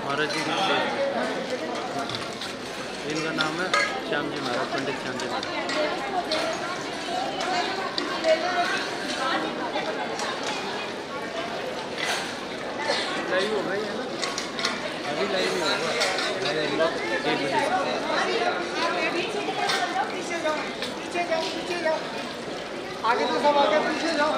महाराज जी इनका नाम है श्याम जी महाराज, पंडित श्याम जी महाराज। लाइव हो गई है ना, अभी लाइव नहीं होगा, 1 बजे आगे तो सब आगे पीछे जाओ।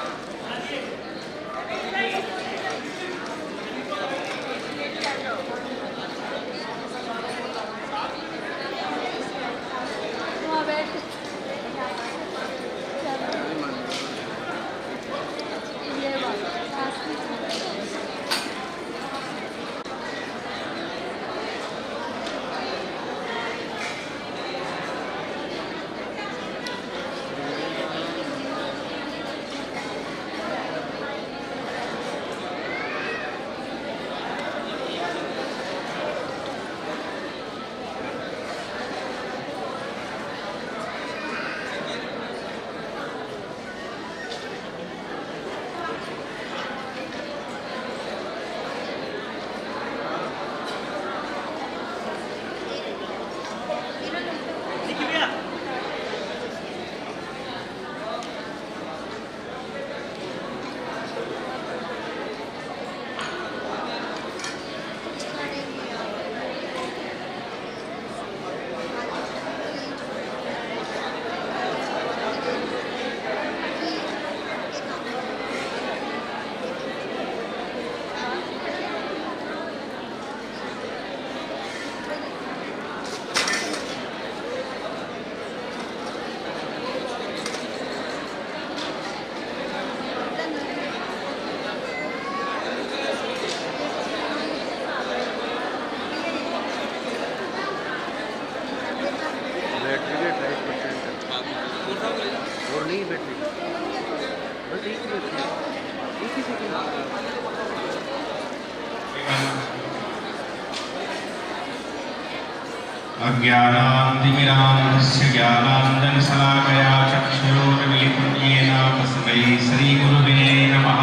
अज्ञानान्तिमिरान्धस्य ज्ञानाञ्जनशलाकया चक्षुरुन्मीलितं येन तस्मै श्रीगुरुवे नमः।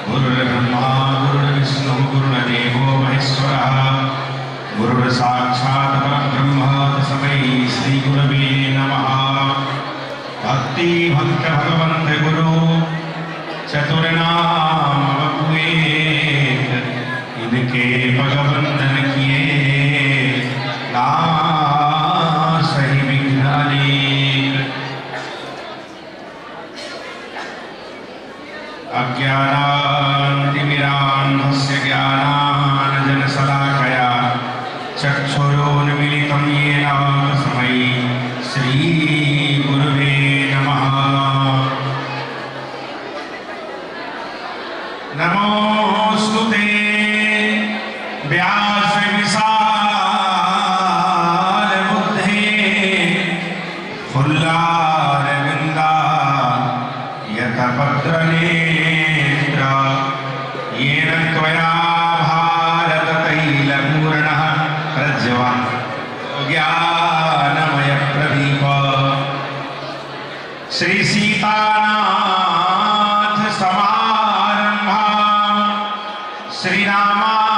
गुरुर्ब्रह्मा गुरुर्विष्णुः गुरुर्देवो महेश्वरः गुरुर्साक्षात् परब्रह्म तस्मै श्रीगुरुवे नमः। भक्ति भक्त भगवन्त गुरु चतुर्नाम बपुएत, इनके भगवंदन किए सही विघ्नालीक। अज्ञानान्तिमिरान्धस्य ज्ञानाञ्जनशलाकया चक्षुरुन्मीलितं येन तस्मै श्रीगुरुवे नमः। नमोस्तुते व्यास विशाल बुद्धे फुल्लारविंदा यतपत्रनेत्र येन त्वया भारततैलपूर्णः प्रज्वलन् ज्ञानमय प्रदीप। श्री सीतानाथ समारंभा श्री रामानंदार्य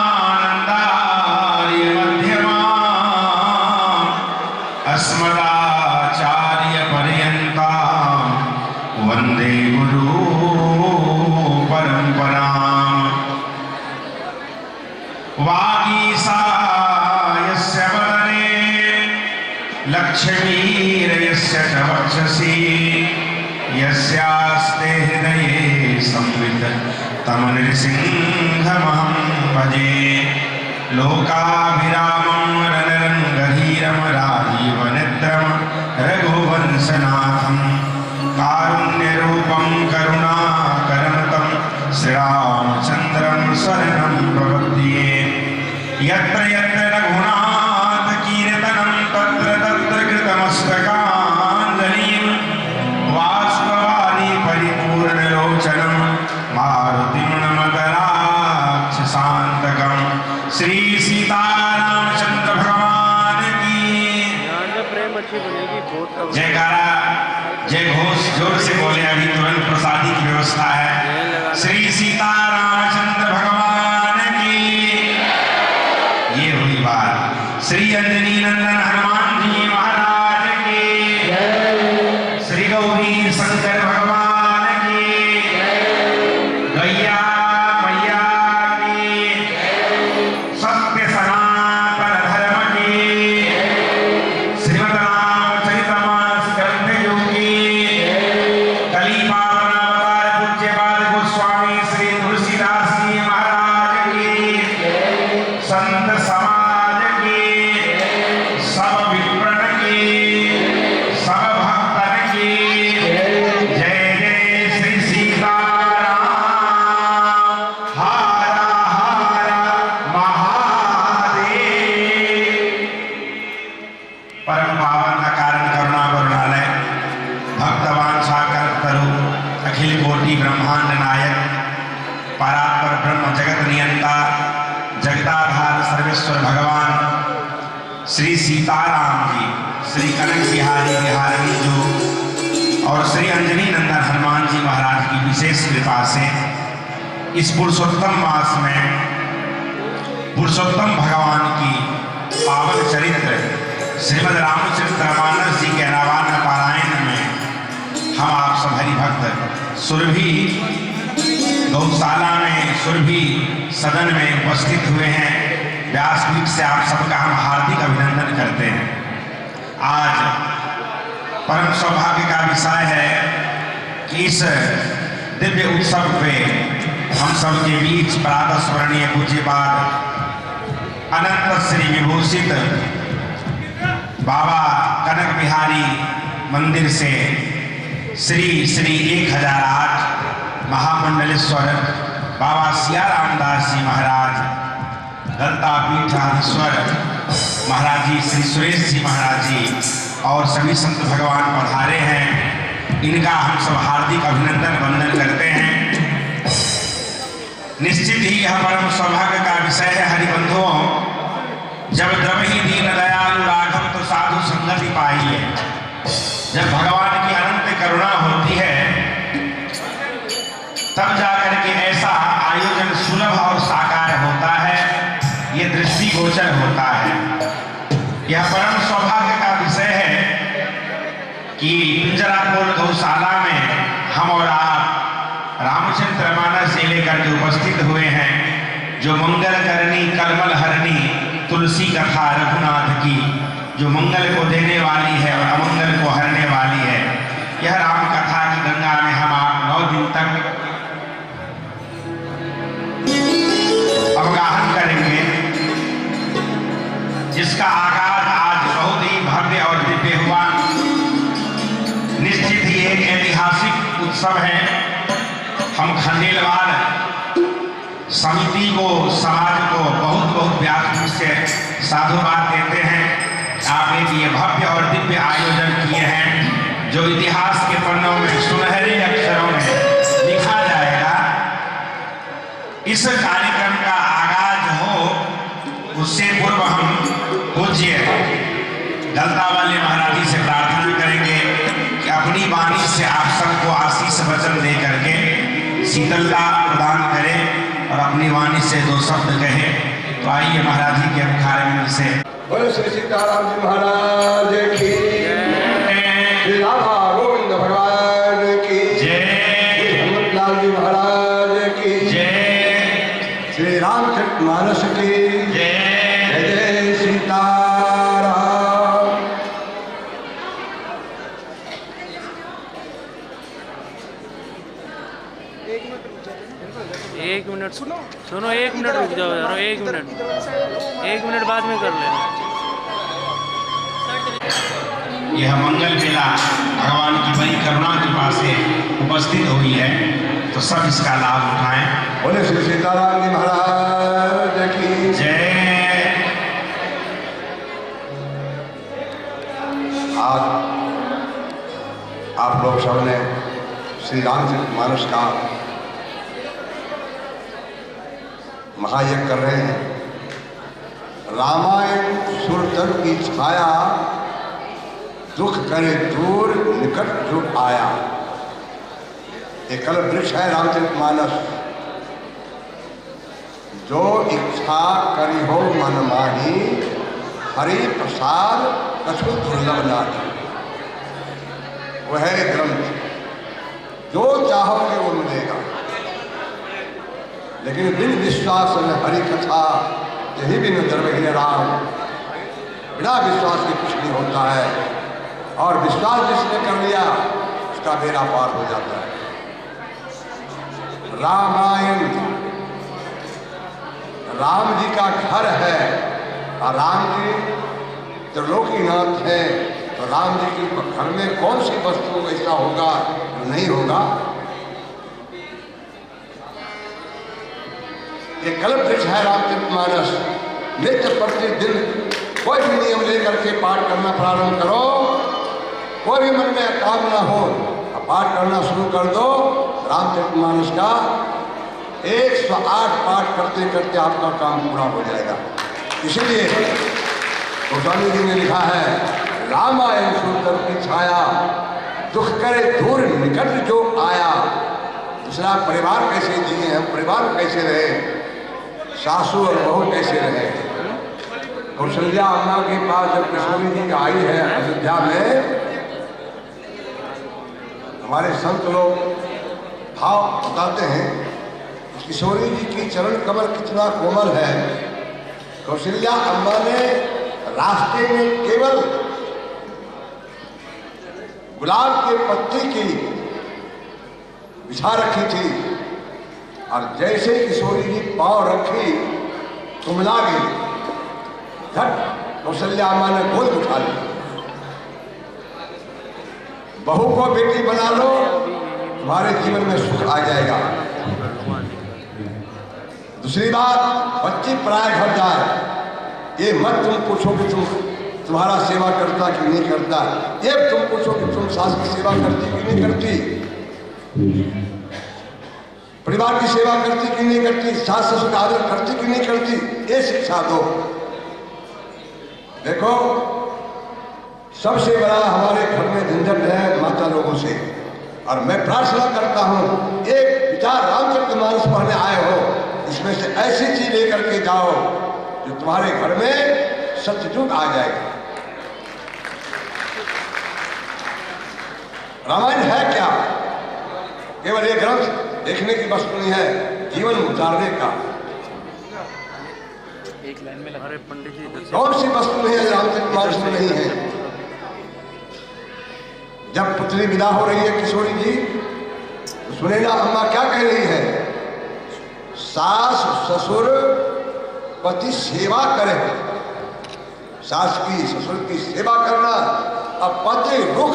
मध्यमा अस्मदाचार्य संवित तम नृसिंहमहं भजे लोकाभिरामं रणरङ्गधीरं राजीवनेत्रं रघुवंशनाथं कारुण्यरूपं करुणाकरं तं श्रीरामचन्द्रं शरणं प्रपद्ये यत्र यत्र रघुनाथ कीर्तनं तत्र तत्र कृतमस्तकाञ्जलिं बाष्पवारि परिपूर्णलोचनं मारुतिं नमत राक्षसान्तकं श्री सीतारामचंद्र भगवान की प्रेम अच्छी बनेगी बहुत। जयकारा जय घोष जोर से बोले, अभी तुरंत प्रसादी की व्यवस्था है। श्री सीतारामचंद्र भगवान की। ये हुई बात। श्री अंजनी नंदन हनुमान जी महाराज की। श्री गौरी शंकर भगवान की। गैया मैया की। सत्य सनातन धर्म की। श्रीमद् रामचरितमानस ग्रंथ योगी कली पावन अवतार पूज्यपाद गोस्वामी श्री तुलसीदास जी महाराज की। संत समाज की, सब विप्रण की, सब भक्तन की जय जय श्री सीताराम। हर हर महादेव। परम पावन अकारण करुणा करुणालय भक्तवान साकर तरु अखिल कोटि ब्रह्मांड नायक परात्पर ब्रह्म जगत नियंता जगदाधार सर्वेश्वर भगवान श्री सीताराम जी, श्री कनक बिहारी बिहारी जो और श्री अंजनी नंदन हनुमान जी महाराज की विशेष कृपा से इस पुरुषोत्तम मास में पुरुषोत्तम भगवान की पावन चरित्र श्रीमद् रामचरितमानस जी के नवान्न पारायण में हम आप सब हरि भक्त सुरभि गौशाला में सुरभि सदन में उपस्थित हुए हैं। व्यासपीठ से आप सबका हम हार्दिक अभिनंदन करते हैं। आज परम सौभाग्य का विषय है कि इस दिव्य उत्सव पे हम सबके बीच प्रातः स्मरणीय पूज्यपाद अनंत श्री विभूषित बाबा कनक बिहारी मंदिर से श्री श्री 1008 महामंडलेश्वर बाबा सिया रामदास जी महाराज गलता पीठाधीश्वर महाराज जी श्री सुरेश जी महाराज जी और सभी संत भगवान पधारे हैं। इनका हम सब हार्दिक अभिनंदन वंदन करते हैं। निश्चित ही यह परम सौभाग्य का विषय है हरिबंधुओं। जब द्रवही दीन दयालु राघव तो साधु संगति पाई है। जब भगवान की अनंत करुणा होती है तब जाकर के ऐसा आयोजन सुलभ और साकार होता है, ये दृष्टिगोचर होता है। यह परम सौभाग्य का विषय है कि पिंजराकोल गौशाला में हम और आप रामचरितमानस से लेकर के उपस्थित हुए हैं। जो मंगल करनी कलमल हरनी तुलसी कथा रघुनाथ की, जो मंगल को देने वाली है और अमंगल को हरने वाली है, यह राम कथा की गंगा में हम आप 9 दिन तक अवगाहन करेंगे, जिसका आगाज आज बहुत ही भव्य और दिव्य हुआ। निश्चित ही एक ऐतिहासिक उत्सव है। हम खंडेलवाल समिति को, समाज को बहुत बहुत व्यासपीठ से साधुवाद देते हैं। आप एक ये भव्य और दिव्य आयोजन किए हैं जो इतिहास के पन्नों में सुनहरे अक्षरों में लिखा जाएगा। इस कार्यक्रम का आगाज हो उससे पूर्व हम पूज्य दलता वाले महाराज जी से प्रार्थना करेंगे कि अपनी वाणी से आप सबको आशीष वचन दे करके शीतलता प्रदान करें और अपनी वाणी से 2 शब्द कहे। तो आइए महाराज जी के मुखार में से बोलो श्री सीताराम जी महाराज की, श्री राधा गोविंद भगवान की जय, हनुमतलाल जी महाराज की जय, श्री रामचरितमानस की जय। जय जय सीताराम। एक मिनट सुनो, 1 मिनट रुक जाओ यार, 1 मिनट बाद में कर लेना। यह मंगल मेला भगवान की बड़ी करुणा कृपा से उपस्थित हुई है, तो सब इसका लाभ उठाएं। बोले श्री सीताराम जी महाराज की जय। आज आप लोग सबने श्री रामचरितमानस का महायज्ञ कर रहे हैं। रामायण सुरतर की छाया, दुख करे दूर निकट जो आया। एक कल्प वृक्ष है रामचरितमानस, जो इच्छा करी हो मन माही, हरि प्रसाद कछु दुर्लभ नाही। वह है ग्रंथ, जो चाहोगे वो मिलेगा, लेकिन बिन विश्वास में हरि कथा यही बिन द्रवहीन राम। बिना विश्वास के कुछ नहीं होता है, और विश्वास जिसने कर लिया उसका बेड़ा पार हो जाता है। रामायण राम जी का घर है, और राम जी त्रिलोकीनाथ है, तो राम जी के घर में कौन सी वस्तु ऐसा होगा जो नहीं होगा। ये कल्प वृक्ष है रामचरितमानस। नित्य प्रतिदिन कोई भी नियम लेकर के पाठ करना प्रारंभ करो, कोई भी मन में काम ना हो, पाठ करना शुरू कर दो। रामचरितमानस का 108 पाठ करते करते आपका काम पूरा हो जाएगा। इसीलिए गोस्वामी जी ने लिखा है, रामायण सुंदर की छाया, दुख करे दूर निकट जो आया। दूसरा, परिवार कैसे जिए हम, परिवार में कैसे रहे, सासू और बहू कैसे रहे। कौशल्या अम्मा के पास जब किशोरी जी आई है अयोध्या में, हमारे संत लोग भाव बताते हैं, किशोरी जी की चरण कमल कितना कोमल है। कौशल्या अम्मा ने रास्ते में केवल गुलाब के पत्ती की बिछा रखी थी, और जैसे किशोरी जी पांव रखी कुमला गई। झट कौशल्या अम्मा ने गोद उठा ली। बहू को बेटी बना लो, तुम्हारे जीवन में सुख आ जाएगा। दूसरी बात, बच्ची पराये घर जाए, ये मत तुम पूछो कि तुम्हारा सेवा करता कि नहीं करता। ये तुम पूछो कि तुम सास की सेवा करती कि नहीं करती, परिवार की सेवा करती कि नहीं करती, सास ससुर का आदर करती कि नहीं करती, ये शिक्षा दो। देखो, सबसे बड़ा हमारे घर में झंझट है माता लोगों से, और मैं प्रार्थना करता हूं, एक विचार रामचरितमानस पढ़ने आए हो, इसमें से ऐसी चीज लेकर के जाओ जो तुम्हारे घर में सत्ययुग आ जाएगा। रामायण है क्या? केवल एक ग्रंथ देखने की वस्तु नहीं है, जीवन उतारने का। एक लाइन में लगा रहे पंडित जी, कौन सी वस्तु नहीं है रामचरितमानस में नहीं है। जब पुत्री विदा हो रही है किशोरी जी, तो सुने ना अम्मा क्या कह रही है, सास ससुर पति सेवा करे। सास की ससुर की सेवा करना, अब पति रुख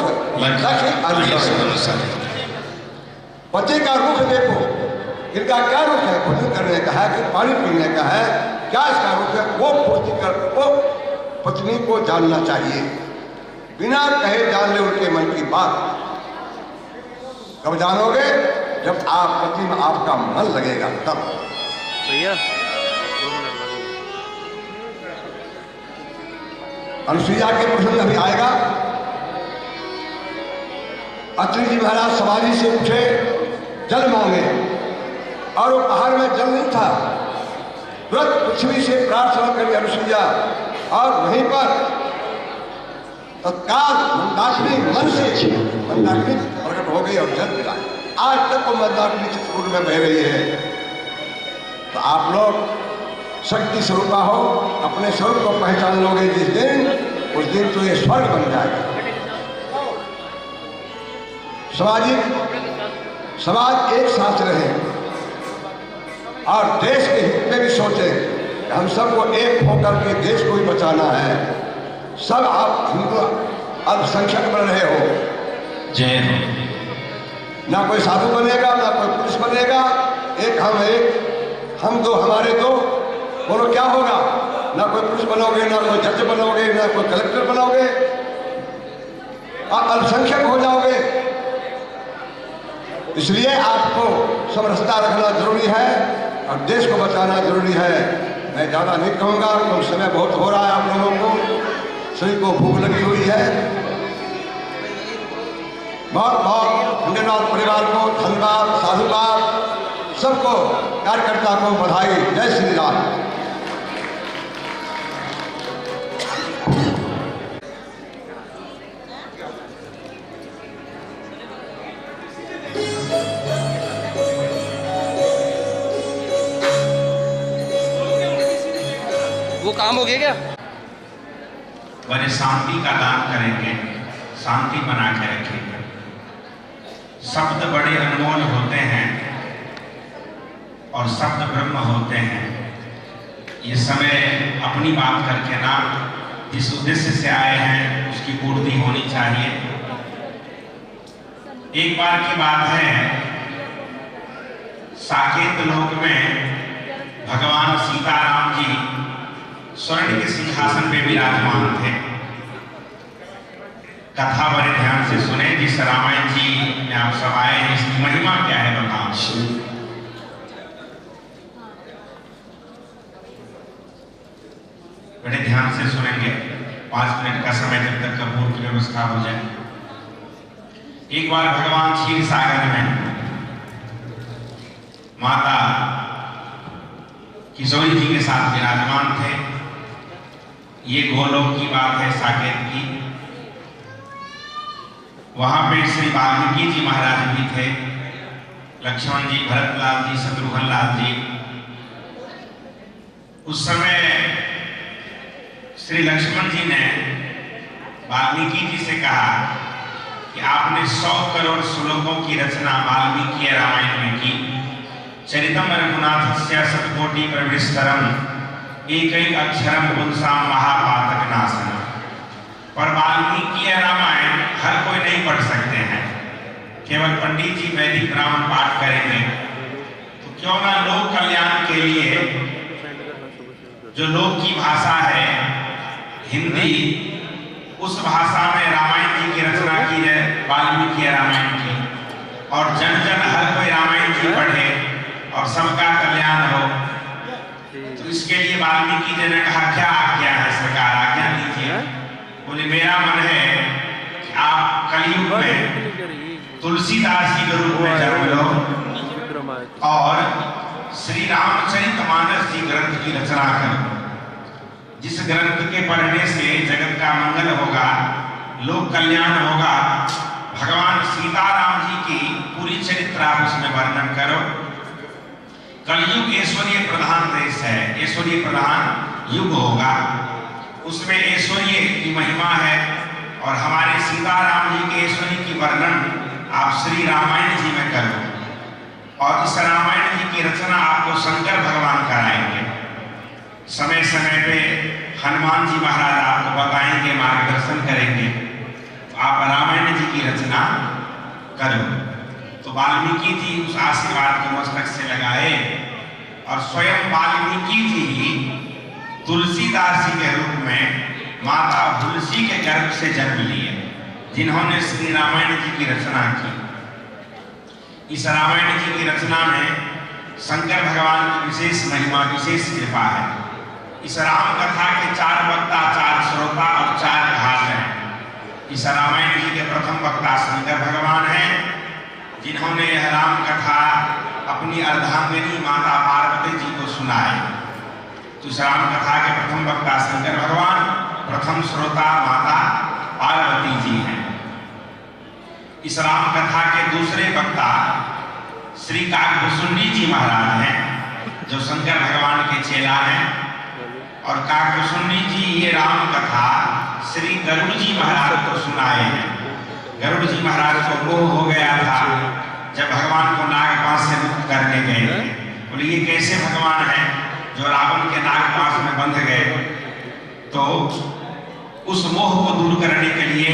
पति का रुख देखो, इनका क्या रुख है, भोजन करने का है कि पानी पीने का है, क्या इसका रुख है, वो पूर्ति कर, वो पत्नी को जानना चाहिए। बिना कहे जान ले उनके मन की बात। कब जानोगे? जब आप पति में आपका मन लगेगा तब। भैया अनुसुईया के प्रसंग अभी आएगा। अत्रि जी महाराज सवारी से उठे, जल मांगे, और वो पहाड़ में जल नहीं था। तुरंत पृथ्वी से प्रार्थना करी अनुसुईया, और वहीं पर तत्काल मंदाकिनी मन से मंदाकिनी प्रकट हो गई और जल मिला। आज तक वो मंदाकिनी चित्रकूट में बह रही है। तो आप लोग शक्ति स्वरूपा हो, अपने स्वरूप को पहचान लोगे जिस दिन, उस दिन तो ये स्वर्ग बन जाएगा। सामाजिक समाज एक साथ रहे और देश के हित में भी सोचे। हम सबको एक होकर के देश को ही बचाना है। सब आप हिंदू अल्पसंख्यक बन रहे हो। जय ना कोई साधु बनेगा, ना कोई पुरुष बनेगा। एक हम दो हमारे दो, बोलो क्या होगा? ना कोई पुरुष बनोगे, ना कोई जज बनोगे, ना कोई कलेक्टर बनोगे, आप अल्पसंख्यक हो जाओगे। इसलिए आपको समरसता रखना जरूरी है और देश को बचाना जरूरी है। मैं ज़्यादा नहीं कहूँगा क्योंकि समय बहुत हो रहा है। आप लोगों को सभी को भूख लगी हुई है। बहुत बहुत धन्यवाद परिवार को, धन्यवाद साधुवाद सबको, कार्यकर्ता को बधाई। जय श्री राम। वो काम हो गया क्या? बड़े शांति का दान करेंगे, शांति बना के रखेंगे। शब्द बड़े अनमोल होते हैं और शब्द ब्रह्म होते हैं। ये समय अपनी बात करके ना, जिस उद्देश्य से आए हैं उसकी पूर्ति होनी चाहिए। एक बार की बात है, साकेत लोक में भगवान सीताराम जी स्वर्ण के सिंहासन पे विराजमान थे। कथा बड़े ध्यान से सुने। जिस रामायण जी में आप सब आए हैं, इसकी महिमा क्या है बताओ। बड़े ध्यान से सुनेंगे। 5 मिनट का समय, जब तक कपूर की व्यवस्था हो जाए। एक बार भगवान क्षीर सागर में माता किशोरी जी के साथ विराजमान थे। ये गोलोक की बात है, साकेत की। वहां पे श्री वाल्मीकि जी महाराज भी थे, लक्ष्मण जी, भरतलाल जी, शत्रुघ्न लाल जी। उस समय श्री लक्ष्मण जी ने वाल्मीकि जी से कहा कि आपने 100 करोड़ श्लोकों की रचना वाल्मीकि रामायण में की। चरितम रघुनाथस्य शतकोटि प्रविष्टरम एक एक अक्षरम पुंसाम महापातक नाशनम। पर वाल्मीकि रामायण हर कोई नहीं पढ़ सकते हैं, केवल पंडित जी वैदिक ब्राह्मण पाठ करेंगे। तो क्यों ना लोक कल्याण के लिए जो लोक की भाषा है हिंदी, उस भाषा में रामायण जी की रचना की जाए, वाल्मीकि रामायण की, और जन जन हर कोई रामायण जी पढ़े और सबका कल्याण हो। तो इसके लिए वाल्मीकि जी ने कहा, क्या आज्ञा है सरकार, आज्ञा दीजिए। बोले मेरा मन है कि आप कलयुग में तुलसीदास जी के रूप में जन्म लो और श्री रामचरितमानस जी ग्रंथ की रचना करो, जिस ग्रंथ के पढ़ने से जगत का मंगल होगा, लोक कल्याण होगा। भगवान सीताराम जी की पूरी चरित्र आप उसमें वर्णन करो। कलयुग ऐश्वर्य प्रधान देश है, ऐश्वर्य प्रधान युग होगा, उसमें ऐश्वर्य की महिमा है। और हमारे सीताराम जी के ऐश्वर्य की वर्णन आप श्री रामायण जी में करो। और इस रामायण जी की रचना आपको शंकर भगवान कराएंगे। समय समय पे हनुमान जी महाराज आपको बताएंगे, मार्गदर्शन करेंगे। तो आप रामायण जी की रचना करो। तो वाल्मीकि जी उस आशीर्वाद को मस्तक से लगाए और स्वयं वाल्मीकि जी ही तुलसीदास जी के रूप में माता तुलसी के गर्भ से जन्म लिए, जिन्होंने श्री रामायण जी की रचना की। इस रामायण जी की रचना में शंकर भगवान की विशेष महिमा, विशेष कृपा है। इस राम कथा के 4 वक्ता, 4 श्रोता और 4 घाट हैं। इस रामायण जी के प्रथम वक्ता शंकर भगवान हैं, जिन्होंने यह राम कथा अपनी अर्धांगिनी माता पार्वती जी को सुनाई। तो इस राम कथा के प्रथम वक्ता शंकर भगवान, प्रथम श्रोता माता पार्वती जी हैं। इस राम कथा के दूसरे वक्ता श्री काकभुसुंडी जी महाराज हैं, जो शंकर भगवान के चेला हैं। और काकभुसुंडी जी ये राम कथा श्री गरुड़ जी महाराज को सुनाए हैं। गरुड़ जी महाराज को मोह हो गया था जब भगवान को नागपाश से मुक्त करने गए। बोले ये कैसे भगवान हैं जो रावण के नागपाश में बंध गए। तो उस मोह को दूर करने के लिए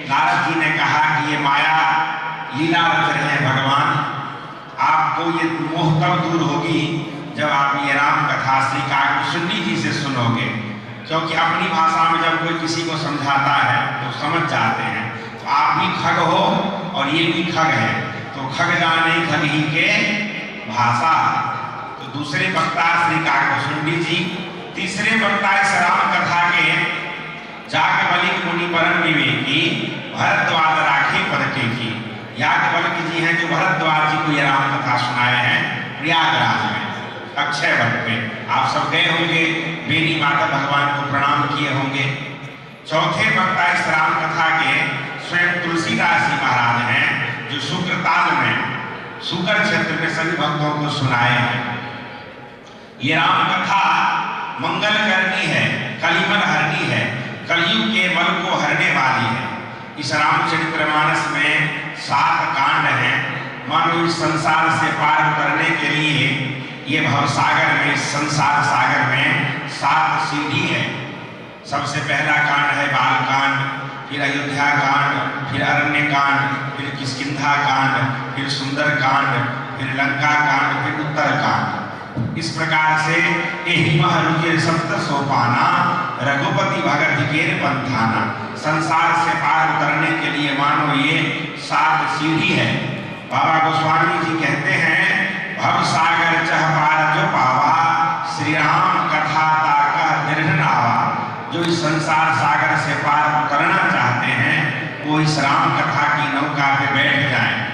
नारद जी ने कहा कि ये माया लीला रच रहे हैं भगवान, आपको ये मोह तब दूर होगी जब आप ये राम कथा श्री काकभूषणी जी से सुनोगे। क्योंकि अपनी भाषा में जब कोई किसी को समझाता है तो समझ जाते हैं। तो आप भी खग हो और ये भी खग है, तो खग जाने खग ही के भाषा। तो दूसरे वक्ता श्री काकभूषणी जी, तीसरे वक्ता इस राम कथा के याज्ञवल्क्य मुनि परम विवेकी भरद्वाज राखे पद टेकी। याज्ञवल्क्य जी हैं जो भरद्वाज जी को यह राम कथा सुनाए हैं प्रयागराज में अक्षय वट पे। आप सब गए होंगे, बेनी माता भगवान को प्रणाम किए होंगे। चौथे वक्ता इस राम कथा के स्वयं तुलसीदास जी महाराज हैं जो शुक्रताल में शुकर क्षेत्र में सभी भक्तों को सुनाए हैं। ये राम कथा मंगल करनी है, कलिमल हरनी है, कलयुग के मल को हरने वाली है। इस रामचरितमानस में 7 कांड हैं। मानो इस संसार से पार करने के लिए ये भवसागर में, इस संसार सागर में 7 सीढ़ी है। सबसे पहला कांड है बाल कांड, फिर अयोध्या कांड, फिर अरण्य कांड, फिर किष्किंधा कांड, फिर सुंदर कांड, फिर लंका कांड, फिर उत्तर कांड। इस प्रकार से यही महरुचिर सप्त सोपाना रघुपति भगत केर पंथाना। संसार से पार उतरने के लिए मानो ये 7 सीढ़ी है। बाबा गोस्वामी जी कहते हैं भव सागर चह पार जो पावा, श्री राम कथा ताका निर्णनावा। जो इस संसार सागर से पार उतरना चाहते हैं वो इस राम कथा की नौका पे बैठ जाएं।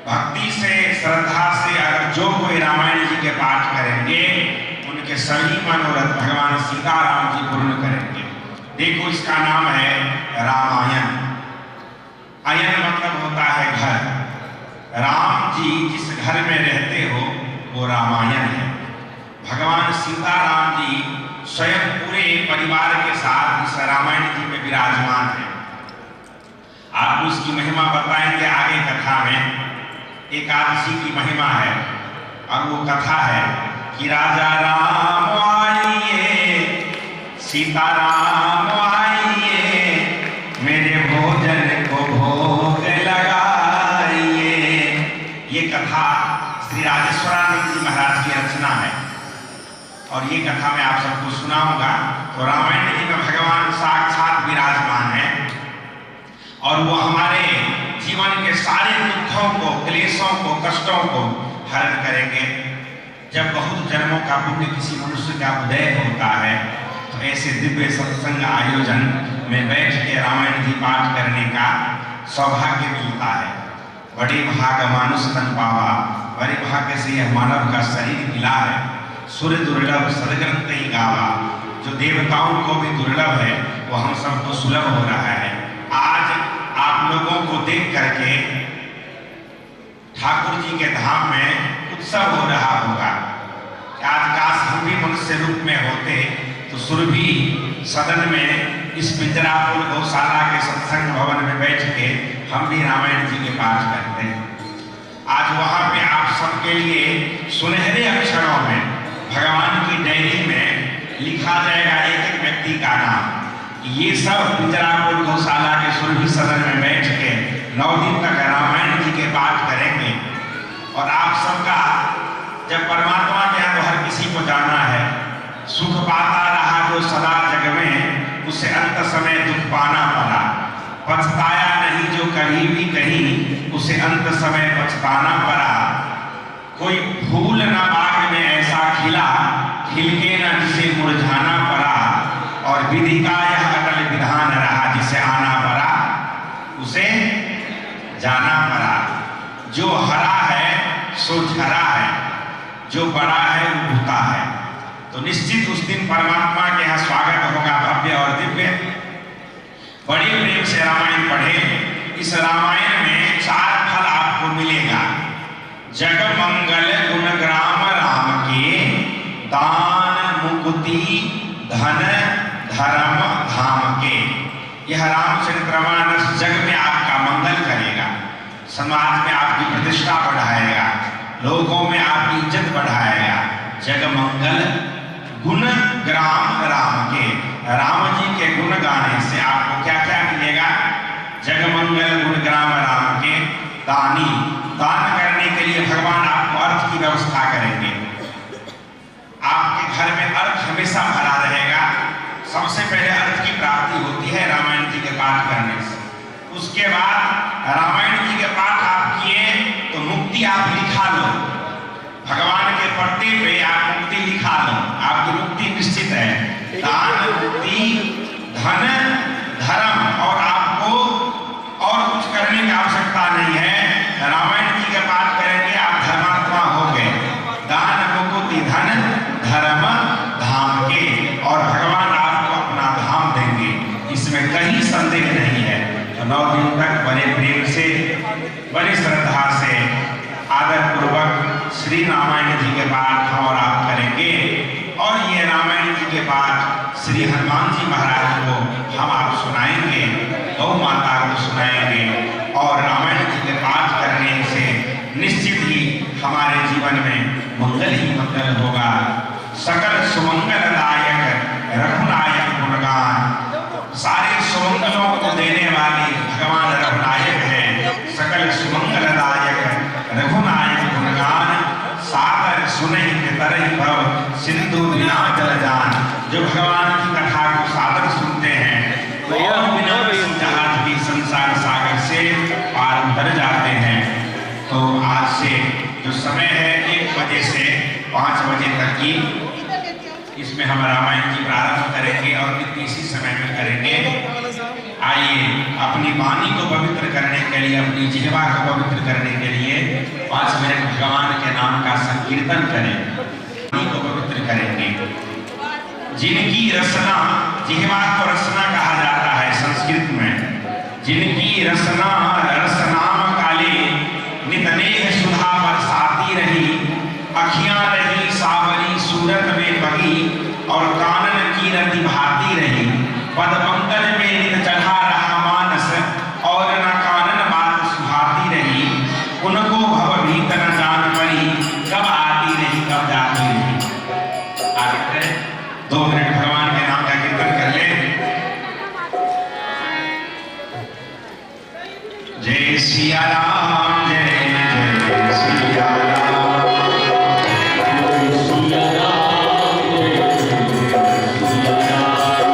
भक्ति से, श्रद्धा से अगर जो कोई रामायण जी के पाठ करेंगे उनके सभी मनोरथ भगवान सीताराम जी पूर्ण करेंगे। देखो इसका नाम है रामायण। अयन मतलब होता है घर। राम जी जिस घर में रहते हो वो रामायण है। भगवान सीताराम जी स्वयं पूरे परिवार के साथ इस रामायण जी में विराजमान है। आप उसकी महिमा बताएंगे आगे कथा में। एकादशी की महिमा है और वो कथा है कि राजा राम आइए, सीताराम आइए, मेरे भोजन को भोग लगाइए। ये कथा श्री राजेश्वरानंद जी महाराज की रचना है और ये कथा मैं आप सबको सुनाऊंगा। तो रामायण जी में भगवान साक्षात विराजमान है और वो हमारे जीवन के सारे दुखों को, क्लेशों को, कष्टों को हरण करेंगे। जब बहुत जन्मों का पुण्य किसी मनुष्य का उदय होता है तो ऐसे दिव्य सत्संग आयोजन में बैठ के रामायण जी पाठ करने का सौभाग्य मिलता है। बड़े भाग मानुष तन पावा, बड़े भाग्य से यह मानव का शरीर मिला है। सुर दुर्लभ सदग्रंथ ही गावा। जो देवताओं को भी दुर्लभ है वो हम सबको सुलभ हो रहा है। आज आप लोगों को देख करके ठाकुर जी के धाम में उत्सव हो रहा होगा। आज काश हम भी मनुष्य रूप में होते तो सुरभि सदन में इस पिंजरापुर गौशाला के सत्संग भवन में बैठ के हम भी रामायण जी के पाठ करते हैं। आज वहां पे आप सबके लिए सुनहरे अक्षरों में भगवान की डायरी में लिखा जाएगा एक एक व्यक्ति का नाम। ये सब पिंजरापुर गौशाला के सुरभि सदन में बैठ के 9 दिन तक रामायण जी के पाठ करेंगे। और आप सबका जब परमात्मा के यहाँ तो हर किसी को जाना है, सुख पाता रहा जो सदा जग में, उसे अंत समय दुख पाना पड़ा। पछताया नहीं जो कहीं भी कहीं, उसे अंत समय पछताना पड़ा। कोई फूल न बाग में ऐसा खिला, खिलके न जिसे मुरझाना पड़ा। और विधि का यह अटल विधान रहा, जिसे आना पड़ा उसे जाना पड़ा। जो हरा है सो झरा है, जो बड़ा है वो भूता है। तो निश्चित उस दिन परमात्मा के यहाँ स्वागत होगा भव्य और दिव्य। बड़े प्रेम से रामायण पढ़े। इस रामायण में 4 फल आपको मिलेगा। जग मंगल गुणग्राम राम के, दान मुक्ति धन धर्म धाम के। यह रामचरितमानस जग में आपका मंगल करेगा, समाज में आपकी प्रतिष्ठा लोगों में आपकी इज्जत बढ़ाएगा। जगमंगल गुण ग्राम राम के, राम जी के गुण गाने से आपको क्या क्या मिलेगा? जगमंगल गुण ग्राम राम के दानी, दान करने के लिए भगवान आपको अर्थ की व्यवस्था करेंगे। आपके घर में अर्थ हमेशा भरा रहेगा। सबसे पहले अर्थ की प्राप्ति होती है रामायण जी के पाठ करने से। उसके बाद रामायण जी के पाठ आप किए तो मुक्ति आप लिखा लो, भगवान के पर्दे पे आप मुक्ति लिखा लो, आपकी मुक्ति निश्चित है। दान, मुक्ति, धन, धर्म और आपको और कुछ करने की आवश्यकता नहीं है। रामायण जी के पाठ करेंगे आप धर्मात्मा हो गए। दान, मुक्ति, धन, धर्म धाम के, और भगवान आपको अपना धाम देंगे, इसमें कहीं संदेह नहीं है। तो 9 दिन तक बड़े प्रेम से, बड़ी श्रद्धा से, आदर पूर्वक श्री रामायण जी के पाठ हम और आप करेंगे। और ये रामायण जी के पाठ श्री हनुमान जी महाराज को हम आप सुनाएंगे, गौ माता को सुनाएंगे। और रामायण जी के पाठ करने से निश्चित ही हमारे जीवन में मंगल ही मंगल होगा। सकल सुमंगलदायक रघुनायक गुणगान, सारे सुमंगलों को देने वाले भगवान रघुनायक है। सकल सुमंगलदायक रघुनायक गुणगान, सादर सुनहि के तरहि भव सिंधु बिना जल जान। जो भगवान की कथा को सादर सुनते हैं और बिना किसी जहाज भी संसार सागर से पार उतर जाते हैं। तो आज से जो समय है 1 बजे से 5 बजे तक की, इसमें हम रामायण जी प्रारंभ करेंगे और इसी समय में करेंगे। आइए अपनी वाणी को पवित्र करने के लिए, अपनी जिह्वा को पवित्र करने के लिए 5 मिनट भगवान के नाम का संकीर्तन करें, वाणी को पवित्र करेंगे। जिनकी रसना, जिह्वा को रसना कहा जाता है संस्कृत में। जिनकी रसना रसनाम काले नित नेह सुधा बरसाती रही, अखियां रही सावरी सूरत में बगी, और कानन की रति भाती रही। पद पंकज में नित चढ़ा रहा मानस, और न कानन बात सुहाती रही। उनको भव भीतर न जान परी, कब आती रही कब जाती रही। आगे 2 मिनट भगवान के नाम का कीर्तन कर ले। जय सिया राम, जय जय सिया राम, जय सिया राम, जय जय सिया राम।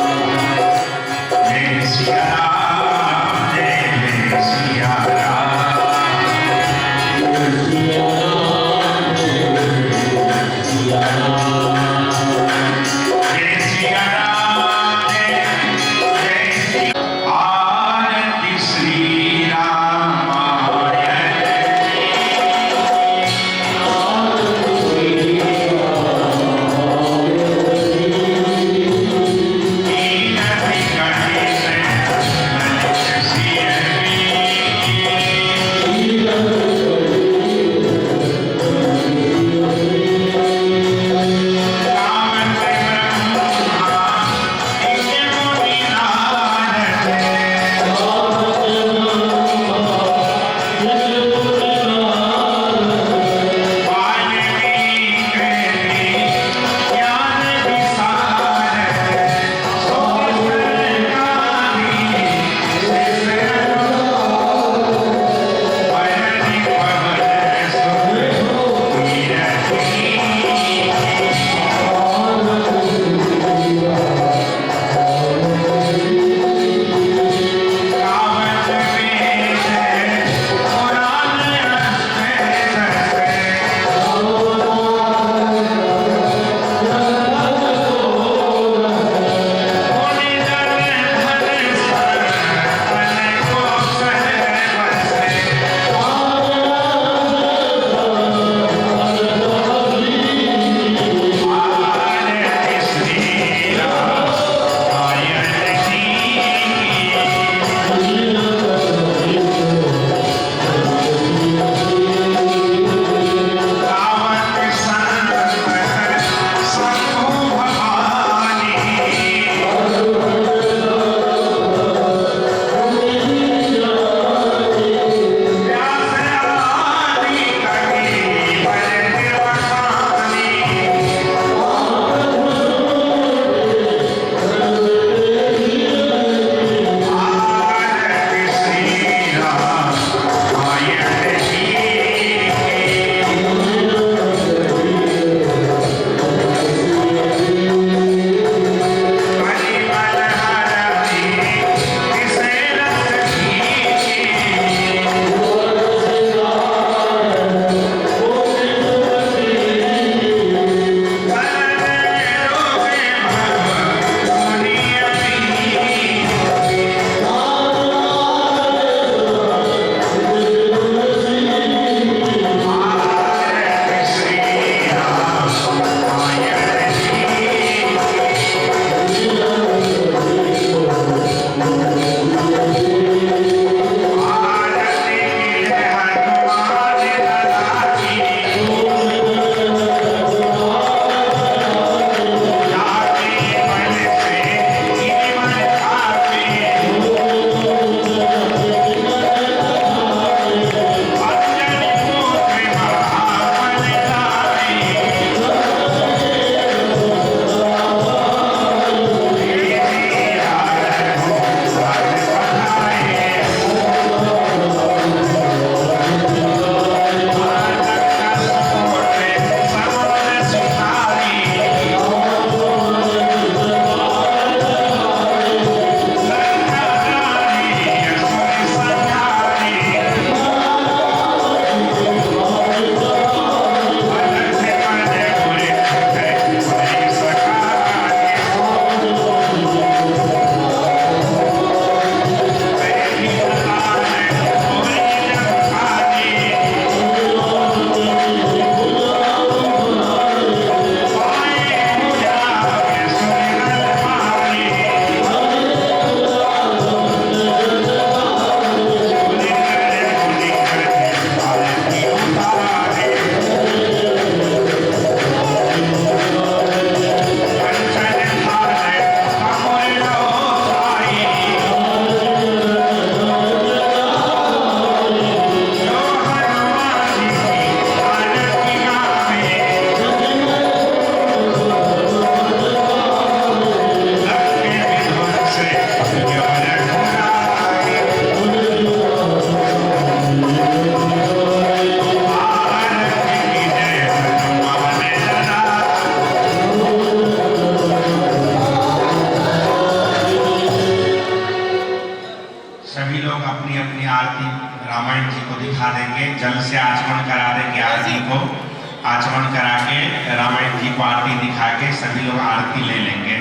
करा के रामायण जी को आरती दिखा के सभी लोग आरती ले लेंगे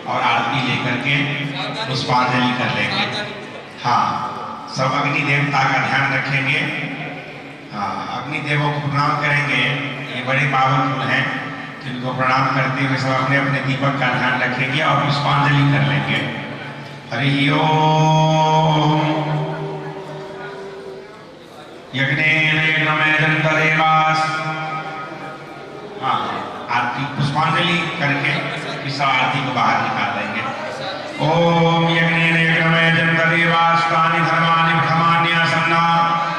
और आरती लेकर के पुष्पांजलि कर लेंगे। हाँ, सब अग्नि देवता का ध्यान रखेंगे। हाँ, अग्नि देवों को प्रणाम करेंगे, ये बड़े पावनफुल हैं, जिनको प्रणाम करते हुए सब अपने अपने दीपक का ध्यान रखेंगे और पुष्पांजलि कर लेंगे। हरि ओम। यज्ञेन यज्ञमेदं तदेवास। हाँ, आरती पुष्पांजलि करके इस आरती को बाहर निकाल देंगे। ओम यज्ञेन यज्ञमेदं तदेवास तानि धर्माणि प्रथमान्यासन्ना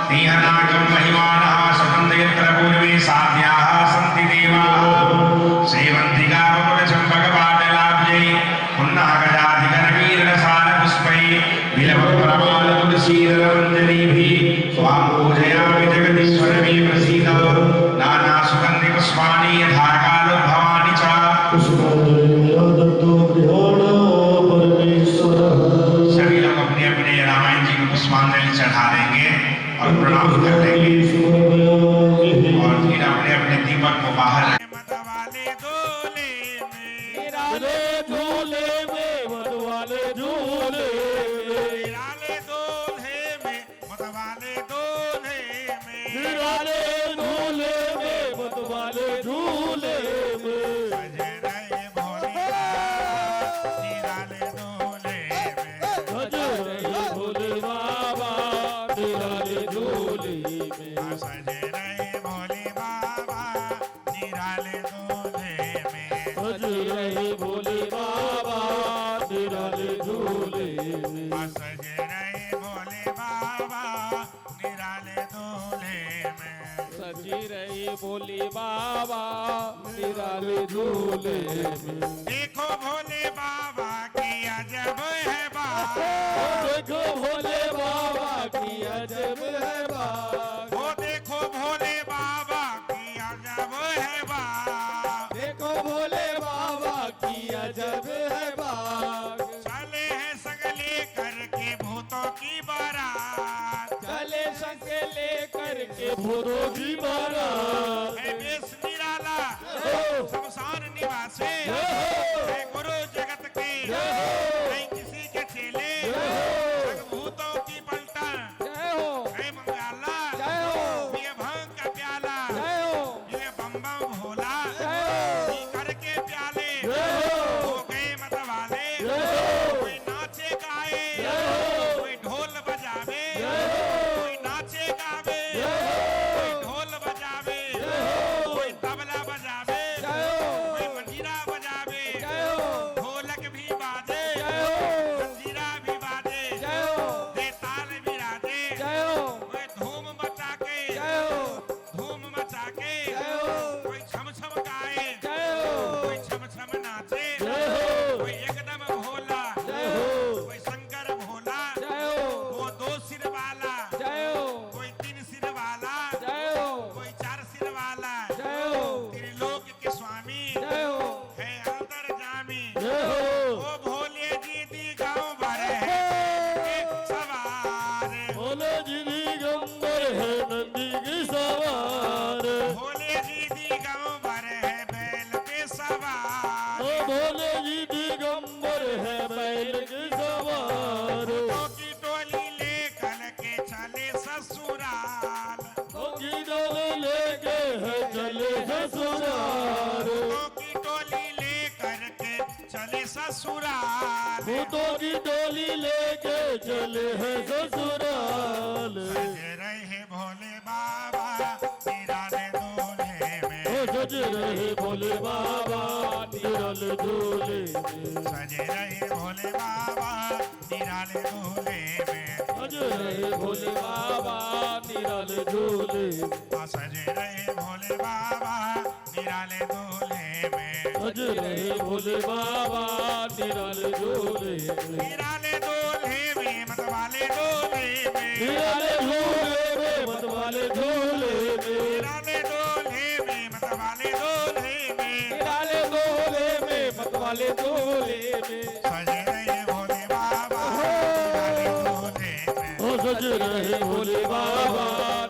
तीहनाकं महिमानः सुगन्धयत्र पूर्वे साध्याः सन्ति देवाः सेवन्तिका वकुलचम्पकपाटलाब्जै पुन्नः गजाधिकनवीररसालपुष्पै बिल्वप्रमालतुलसीदलमञ्जरीभिः स्वां पूजयामि जगदीश्वर मे प्रसीद। नानासुगन्धिपुष्पाणि यथा कालोद्भवानि च सभी लोग अपने अपने रामायण जी को पुष्पांजलि चढ़ा देंगे और प्रणाम कर देंगे और फिर अपने अपने दीपक को बाहर मतवाले झूले में मतवाले झूले निराले दूल्हे में मतवाले दूल्हे में निराले झूले में मतवाले झूले में सजे रहे भोले निराले दूल्हे में सजे रहे भोले बाबा निराले झूले में सजे रहे भोले बाबा निराले दूल्हे में सजे रहे भोले बाबा निराले झूले में सजे रहे भोले बाबा निराले दूल्हे में सजी रही भोले बाबा निराले झूले में। देखो भोले बाबा की अजब है बात, देखो भोले बाबा की अजब है बात, वो देखो भोले बाबा की अजब है बात, देखो भोले बाबा की अजब है बात। चले हैं सगले करके भूतों की बारात, चले सगले करके भूतों की बारात। है बेस निराला शमशान निवासी, है गुरु जगत के नहीं किसी के चेले, भूतों की पलटन है मंगाला, ये भांग का प्याला ये बम बम भोला पी करके प्याले हो गए मतवाले। कोई नाचे गाए कोई ढोल बजावे, कोई नाचे गावे कोई ढोल बजावे, कोई तबला बजावे कोई मंजीरा बजावे, ढोलक भी बाजे मंजीरा भी बाजे, बेताल भी राजे, कोई धूम मचा के कोई छम छम गाए कोई छम छम नाचे, कोई एकदम भोला कोई शंकर भोला, वो 2 सिर वाला कोई 3 सिर वाला कोई 4 सिर वाला, त्रिलोक के स्वामी है अंतर्जामी, वो भोले जी दी गाँव भर है एक सवार, भोले जी दी गंबर है नंदी की सवार, भोले जी दी गाँव भर है बैल पे सवार, भोले जी दी गंबर है बैल के सवार। भूतों की टोली लेकर के चले ससुराल, भूतों की टोली लेके है चले ससुराल, भूतों की टोली लेकर के चले ससुराल, भूतों की टोली लेके चले हैं ससुराल। सजे रहे भोले बाबा निराले दूल्हे में, सजे रहे भोले बाबा निराले दूल्हे में, सजे रहे भोले बाबा निराले दूल्हे में, सजे रहे भोले बाबा निराले दूल्हे में, सजे रहे भोले बाबा निराले दूल्हे में, सजे रहे भोले बाबा निराले दूल्हे में, निराले दूल्हे में मतवाले दूल्हे में, निराले दूल्हे में मतवाले दूल्हे में, निराले दूल्हे में मतवाले दूल्हे में, निराले दूल्हे में मतवाले दूल्हे में, सजे रहे भोले बाबा निराले दूल्हे में, सजे रहे भोले बाबा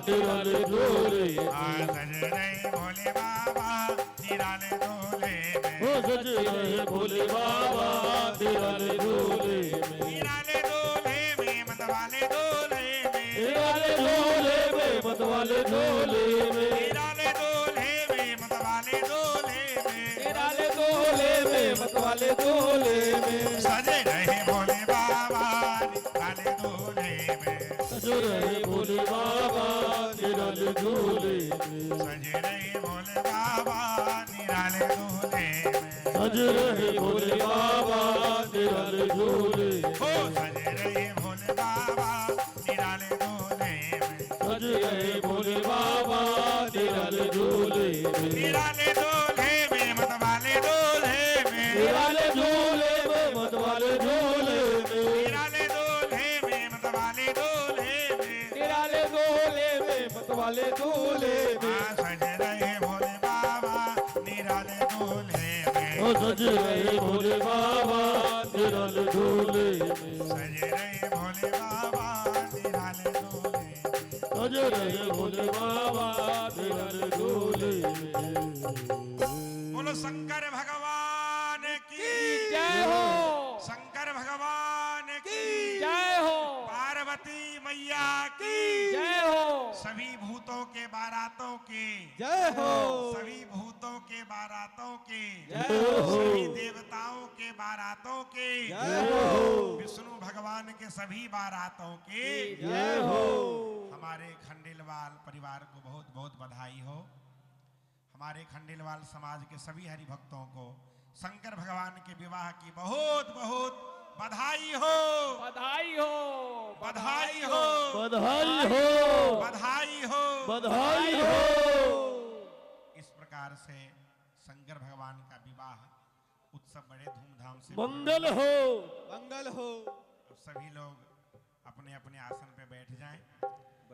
निराले दूल्हे झूले सज रहे भोले बाबा निराले झूले में ओ सज रहे भोले बाबा निराले झूले में निराले झूले में मतवाले झूले में निराले झूले में मतवाले झूले में निराले झूले में मतवाले झूले में निराले झूले में मतवाले झूले में सजे रहे भोले बाबा निराले झूले में सज रहे भोले बाबा निराले झूले में सज रहे भोले बाबा निराले झूले में सज रहे भोले बाबा निराले झूले हो सज रहे भोले बाबा निराले झूले में सज रहे भोले बाबा निराले झूले में निराले झूले में मतवाले झूले में निराले झूले में मतवाले झूले में निराले झूले में मतवाले झूले में निराले झूले में मतवाले झूले में सज रहे भोले बाबा निराले झूले में ओ सज रहे भोले बाबा निराले झूले में सज रहे भोले बाबा निराले झूले में सज रहे भोले बाबा निराले झूले में बोलो शंकर भगवान की जय हो शंकर भगवान की जय हो पार्वती मैया की जय हो सभी भूतों के बारातों के जय हो सभी भूतों के बारातों के जय हो सभी देवताओं के बारातों के जय हो विष्णु भगवान के सभी बारातों के जय हो हमारे खंडेलवाल परिवार को बहुत बहुत बधाई हो। हमारे खंडेलवाल समाज के सभी हरि भक्तों को शंकर भगवान के विवाह की बहुत बहुत बधाई हो बधाई हो बधाई हो बधाई हो बधाई हो बधाई हो। इस प्रकार से शंकर भगवान का विवाह उत्सव बड़े धूमधाम से मंगल हो मंगल हो। अब सभी लोग अपने अपने आसन पे बैठ जाएं।